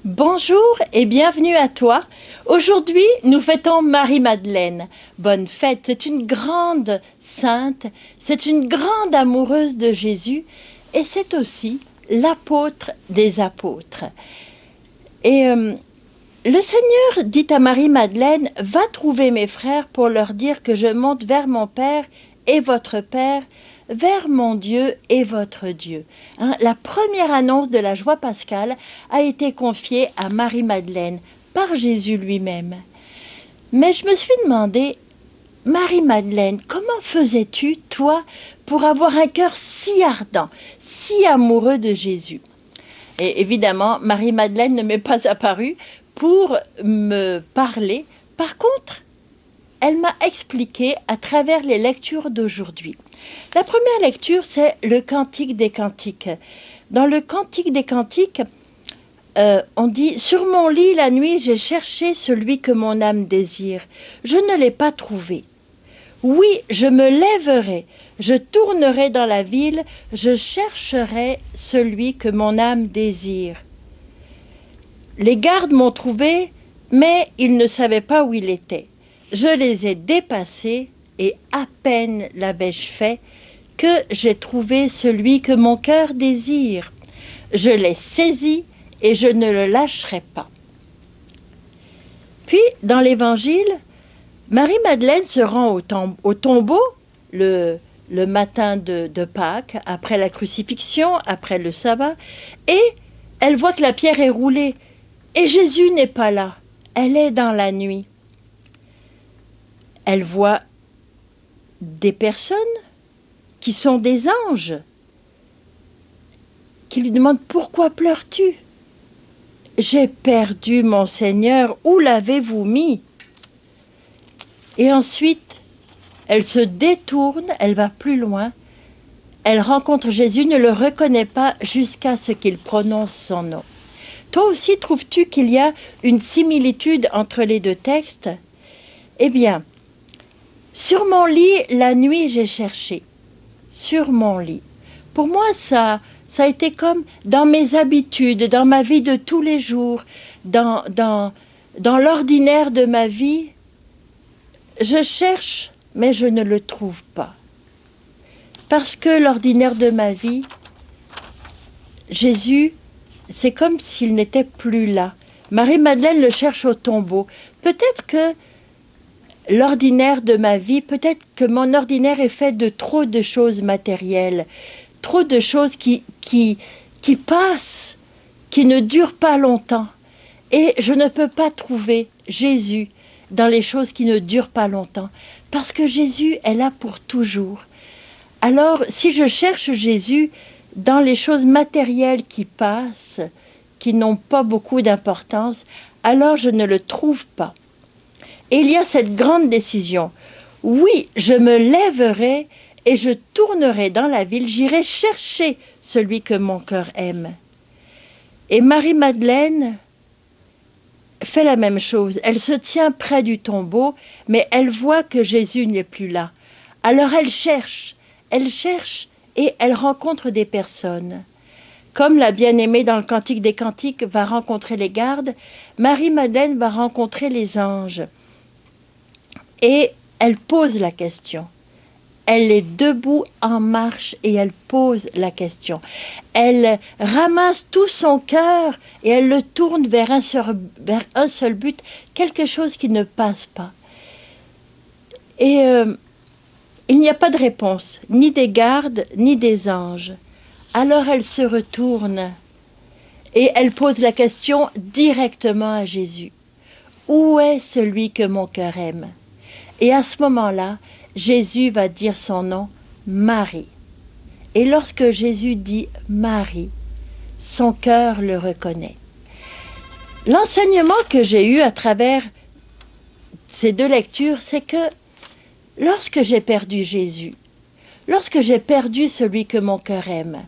Bonjour et bienvenue à toi. Aujourd'hui, nous fêtons Marie-Madeleine. Bonne fête, c'est une grande sainte, c'est une grande amoureuse de Jésus et c'est aussi l'apôtre des apôtres. Et le Seigneur dit à Marie-Madeleine, va trouver mes frères pour leur dire que je monte vers mon Père et votre Père, vers mon Dieu et votre Dieu. La première annonce de la joie pascale a été confiée à Marie-Madeleine par Jésus lui-même. Mais je me suis demandé, Marie-Madeleine, comment faisais-tu, toi, pour avoir un cœur si ardent, si amoureux de Jésus? Et évidemment, Marie-Madeleine ne m'est pas apparue pour me parler. Par contre, elle m'a expliqué à travers les lectures d'aujourd'hui. La première lecture, c'est le Cantique des Cantiques. Dans le Cantique des Cantiques, on dit « Sur mon lit la nuit, j'ai cherché celui que mon âme désire. Je ne l'ai pas trouvé. Oui, je me lèverai, je tournerai dans la ville, je chercherai celui que mon âme désire. Les gardes m'ont trouvé, mais ils ne savaient pas où il était. Je les ai dépassés et à peine l'avais-je fait que j'ai trouvé celui que mon cœur désire. Je l'ai saisi et je ne le lâcherai pas. » Puis, dans l'Évangile, Marie-Madeleine se rend au tombeau le matin de Pâques, après la crucifixion, après le sabbat, et elle voit que la pierre est roulée. Et Jésus n'est pas là, elle est dans la nuit. Elle voit des personnes qui sont des anges, qui lui demandent « Pourquoi pleures-tu ?»« J'ai perdu mon Seigneur, où l'avez-vous mis ?» Et ensuite, elle se détourne, elle va plus loin, elle rencontre Jésus, ne le reconnaît pas jusqu'à ce qu'il prononce son nom. Toi aussi, trouves-tu qu'il y a une similitude entre les deux textes? Eh bien, sur mon lit, la nuit, j'ai cherché. Sur mon lit. Pour moi, ça a été comme dans mes habitudes, dans ma vie de tous les jours, dans l'ordinaire de ma vie. Je cherche, mais je ne le trouve pas. Parce que l'ordinaire de ma vie, Jésus, c'est comme s'il n'était plus là. Marie-Madeleine le cherche au tombeau. Peut-être que l'ordinaire de ma vie, peut-être que mon ordinaire est fait de trop de choses matérielles, trop de choses qui passent, qui ne durent pas longtemps. Et je ne peux pas trouver Jésus dans les choses qui ne durent pas longtemps, parce que Jésus est là pour toujours. Alors, si je cherche Jésus dans les choses matérielles qui passent, qui n'ont pas beaucoup d'importance, alors je ne le trouve pas. Et il y a cette grande décision. Oui, je me lèverai et je tournerai dans la ville, j'irai chercher celui que mon cœur aime. Et Marie-Madeleine fait la même chose. Elle se tient près du tombeau, mais elle voit que Jésus n'est plus là. Alors elle cherche et elle rencontre des personnes. Comme la bien-aimée dans le Cantique des Cantiques va rencontrer les gardes, Marie-Madeleine va rencontrer les anges. Et elle pose la question. Elle est debout en marche et elle pose la question. Elle ramasse tout son cœur et elle le tourne vers un seul but, quelque chose qui ne passe pas. Et il n'y a pas de réponse, ni des gardes, ni des anges. Alors elle se retourne et elle pose la question directement à Jésus. Où est celui que mon cœur aime? Et à ce moment-là, Jésus va dire son nom, Marie. Et lorsque Jésus dit Marie, son cœur le reconnaît. L'enseignement que j'ai eu à travers ces deux lectures, c'est que lorsque j'ai perdu Jésus, lorsque j'ai perdu celui que mon cœur aime,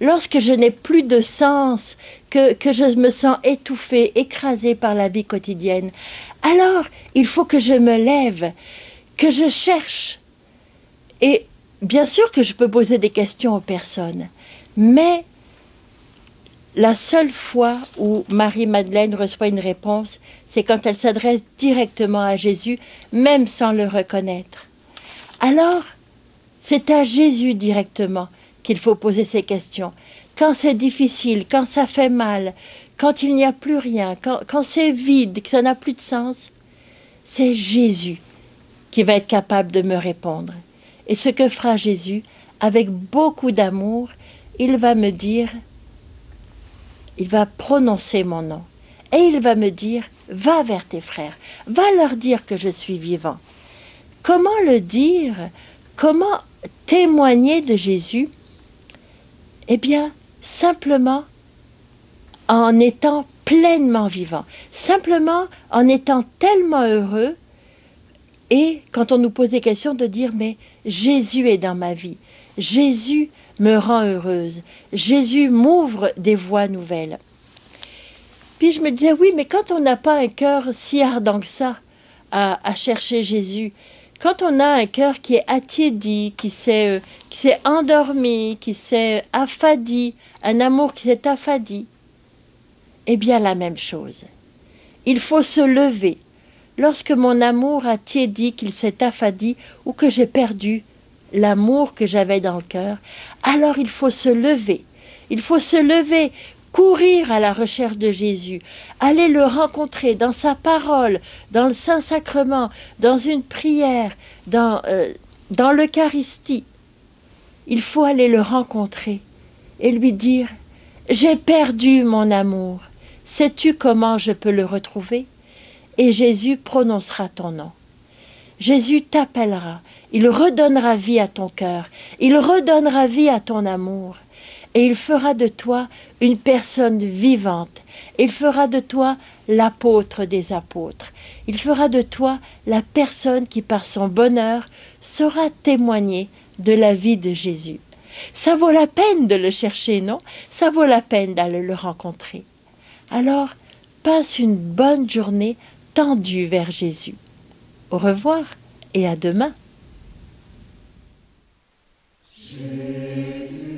lorsque je n'ai plus de sens, que je me sens étouffée, écrasée par la vie quotidienne, alors il faut que je me lève, que je cherche. Et bien sûr que je peux poser des questions aux personnes, mais La seule fois où Marie-Madeleine reçoit une réponse, c'est quand elle s'adresse directement à Jésus, même sans le reconnaître. Alors, c'est à Jésus directement qu'il faut poser ces questions. Quand c'est difficile, quand ça fait mal, quand il n'y a plus rien, quand c'est vide, que ça n'a plus de sens, c'est Jésus qui va être capable de me répondre. Et ce que fera Jésus, avec beaucoup d'amour, il va me dire, il va prononcer mon nom. Et il va me dire, va vers tes frères, va leur dire que je suis vivant. Comment le dire? Comment témoigner de Jésus? Eh bien, simplement en étant pleinement vivant, simplement en étant tellement heureux, et quand on nous pose des questions, de dire, mais Jésus est dans ma vie, Jésus me rend heureuse, Jésus m'ouvre des voies nouvelles. Puis je me disais, oui, mais quand on n'a pas un cœur si ardent que ça à chercher Jésus, quand on a un cœur qui est attiédi, qui s'est endormi, qui s'est affadi, un amour qui s'est affadi, eh bien la même chose. Il faut se lever. Lorsque mon amour a tiédi, qu'il s'est affadi, ou que j'ai perdu l'amour que j'avais dans le cœur, alors il faut se lever. Il faut se lever, courir à la recherche de Jésus, aller le rencontrer dans sa parole, dans le Saint-Sacrement, dans une prière, dans l'Eucharistie. Il faut aller le rencontrer et lui dire « J'ai perdu mon amour. Sais-tu comment je peux le retrouver ?» Et Jésus prononcera ton nom. Jésus t'appellera, il redonnera vie à ton cœur, il redonnera vie à ton amour, et il fera de toi une personne vivante, il fera de toi l'apôtre des apôtres, il fera de toi la personne qui par son bonheur saura témoigner de la vie de Jésus. Ça vaut la peine de le chercher, non? Ça vaut la peine d'aller le rencontrer. Alors, passe une bonne journée tendue vers Jésus. Au revoir et à demain. Jésus.